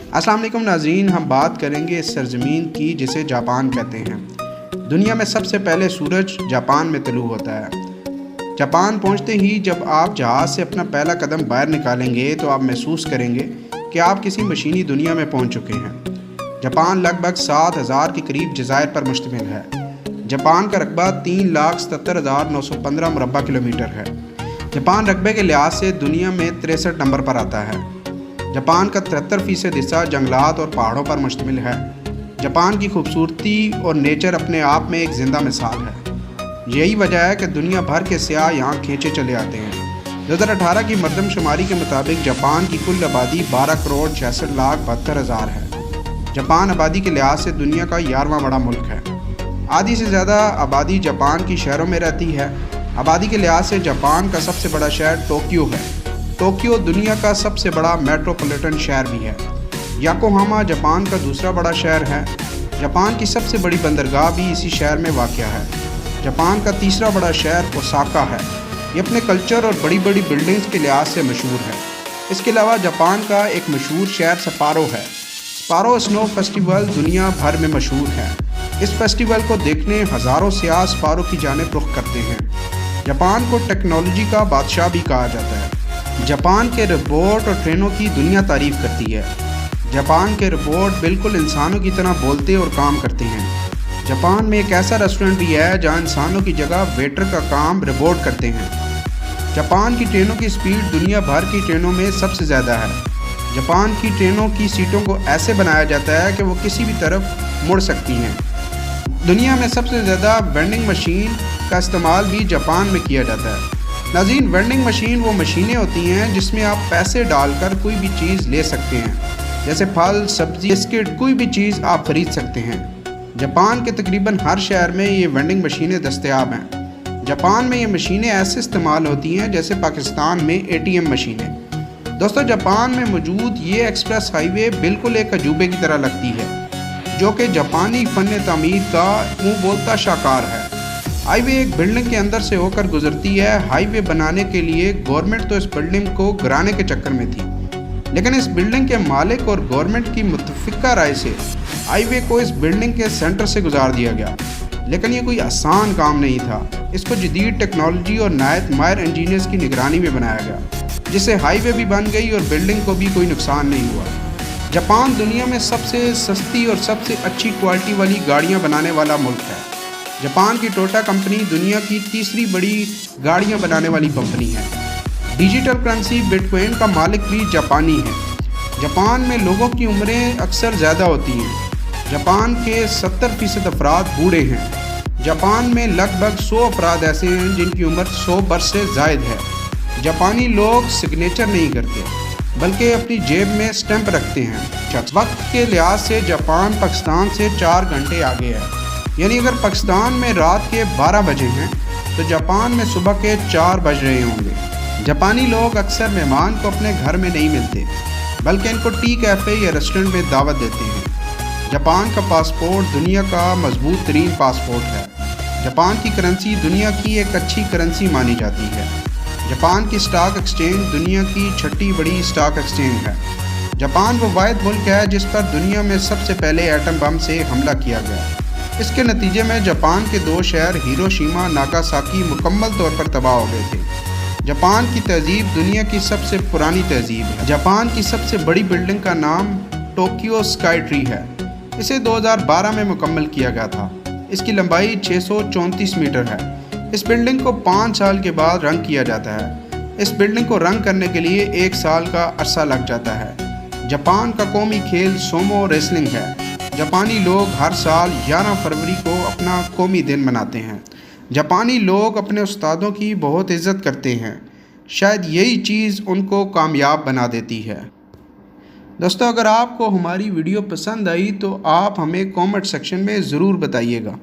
अस्सलाम वालेकुम नाज़रीन, हम बात करेंगे इस सरजमीन की जिसे जापान कहते हैं। दुनिया में सबसे पहले सूरज जापान में तलू होता है। जापान पहुंचते ही जब आप जहाज़ से अपना पहला कदम बाहर निकालेंगे तो आप महसूस करेंगे कि आप किसी मशीनी दुनिया में पहुंच चुके हैं। जापान लगभग 7,000 के करीब जज़ायर पर मुश्तमिल है। जापान का रकबा 3,77,915 मुरबा किलोमीटर है। जापान रकबे के लिहाज से दुनिया में 63 नंबर पर आता है। जापान का 73% हिस्सा जंगलात और पहाड़ों पर मुश्तमिल है। जापान की खूबसूरती और नेचर अपने आप में एक ज़िंदा मिसाल है। यही वजह है कि दुनिया भर के सियाह यहाँ खींचे चले आते हैं। 2018 की मरदमशुमारी के मुताबिक जापान की कुल आबादी 12,66,72,000 है। जापान आबादी के लिहाज से दुनिया का 11वां बड़ा मुल्क है। आधी से ज़्यादा आबादी जापान की शहरों में रहती है। आबादी के लिहाज से जापान का सबसे बड़ा शहर टोक्यो है। टोक्यो दुनिया का सबसे बड़ा मेट्रोपॉलिटन शहर भी है। योकोहामा जापान का दूसरा बड़ा शहर है। जापान की सबसे बड़ी बंदरगाह भी इसी शहर में वाक़या है। जापान का तीसरा बड़ा शहर ओसाका है। ये अपने कल्चर और बड़ी बड़ी बिल्डिंग्स के लिहाज से मशहूर है। इसके अलावा जापान का एक मशहूर शहर सपारो है। सपारो स्नो फेस्टिवल दुनिया भर में मशहूर है। इस फेस्टिवल को देखने हज़ारों सियाह सपारो की जानिब रुख करते हैं। जापान को टेक्नोलॉजी का बादशाह भी कहा जाता है। जापान के रोबोट और ट्रेनों की दुनिया तारीफ़ करती है। जापान के रोबोट बिल्कुल इंसानों की तरह बोलते और काम करते हैं। जापान में एक ऐसा रेस्टोरेंट भी है जहां इंसानों की जगह वेटर का काम रोबोट करते हैं। जापान की ट्रेनों की स्पीड दुनिया भर की ट्रेनों में सबसे ज़्यादा है। जापान की ट्रेनों की सीटों को ऐसे बनाया जाता है कि वो किसी भी तरफ मुड़ सकती हैं। दुनिया में सबसे ज़्यादा वेंडिंग मशीन का इस्तेमाल भी जापान में किया जाता है। नाज़रीन, वेंडिंग मशीन वो मशीनें होती हैं जिसमें आप पैसे डालकर कोई भी चीज़ ले सकते हैं, जैसे फल, सब्ज़ी, बिस्किट, कोई भी चीज़ आप ख़रीद सकते हैं। जापान के तकरीबन हर शहर में ये वेंडिंग मशीनें दस्तयाब हैं। जापान में ये मशीनें ऐसे इस्तेमाल होती हैं जैसे पाकिस्तान में ATM मशीनें। दोस्तों, जापान में मौजूद ये एक्सप्रेस हाईवे बिल्कुल एक अजूबे की तरह लगती है, जो कि जापानी फ़न तामीर का मुँह बोलता शाहकार है। हाईवे एक बिल्डिंग के अंदर से होकर गुजरती है। हाईवे बनाने के लिए गवर्नमेंट तो इस बिल्डिंग को गिराने के चक्कर में थी, लेकिन इस बिल्डिंग के मालिक और गवर्नमेंट की मुत्तफ़िका राय से हाईवे को इस बिल्डिंग के सेंटर से गुजार दिया गया। लेकिन ये कोई आसान काम नहीं था। इसको जदीद टेक्नोलॉजी और नायत माहिर इंजीनियर्स की निगरानी में बनाया गया, जिससे हाईवे भी बन गई और बिल्डिंग को भी कोई नुकसान नहीं हुआ। जापान दुनिया में सबसे सस्ती और सबसे अच्छी क्वालिटी वाली गाड़ियाँ बनाने वाला मुल्क है। जापान की टोयोटा कंपनी दुनिया की तीसरी बड़ी गाड़ियां बनाने वाली कंपनी है। डिजिटल करेंसी बिटकॉइन का मालिक भी जापानी है। जापान में लोगों की उम्रें अक्सर ज़्यादा होती हैं। जापान के 70% अफराद बूढ़े हैं। जापान में लगभग 100 अफराद ऐसे हैं जिनकी उम्र 100 वर्ष से ज़ायद है। जापानी लोग सिग्नेचर नहीं करते, बल्कि अपनी जेब में स्टैंप रखते हैं। वक्त के लिहाज से जापान पाकिस्तान से 4 घंटे आगे है। यानी अगर पाकिस्तान में रात के 12 बजे हैं तो जापान में सुबह के 4 बज रहे होंगे। जापानी लोग अक्सर मेहमान को अपने घर में नहीं मिलते, बल्कि इनको टी कैफ़े या रेस्टोरेंट में दावत देते हैं। जापान का पासपोर्ट दुनिया का मजबूत तरीन पासपोर्ट है। जापान की करेंसी दुनिया की एक अच्छी करेंसी मानी जाती है। जापान की स्टॉक एक्सचेंज दुनिया की 6ठी बड़ी स्टॉक एक्सचेंज है। जापान वो वाहिद मुल्क है जिस पर दुनिया में सबसे पहले एटम बम से हमला किया गया। इसके नतीजे में जापान के 2 शहर हिरोशिमा, नागासाकी मुकम्मल तौर पर तबाह हो गए थे। जापान की तहजीब दुनिया की सबसे पुरानी तहजीब है। जापान की सबसे बड़ी बिल्डिंग का नाम टोक्यो स्काई ट्री है। इसे 2012 में मुकम्मल किया गया था। इसकी लंबाई 634 मीटर है। इस बिल्डिंग को 5 साल के बाद रंग किया जाता है। इस बिल्डिंग को रंग करने के लिए 1 साल का अरसा लग जाता है। जापान का कौमी खेल सोमो रेसलिंग है। जापानी लोग हर साल 11 फरवरी को अपना कौमी दिन मनाते हैं। जापानी लोग अपने उस्तादों की बहुत इज़्ज़त करते हैं। शायद यही चीज़ उनको कामयाब बना देती है। दोस्तों, अगर आपको हमारी वीडियो पसंद आई तो आप हमें कमेंट सेक्शन में ज़रूर बताइएगा।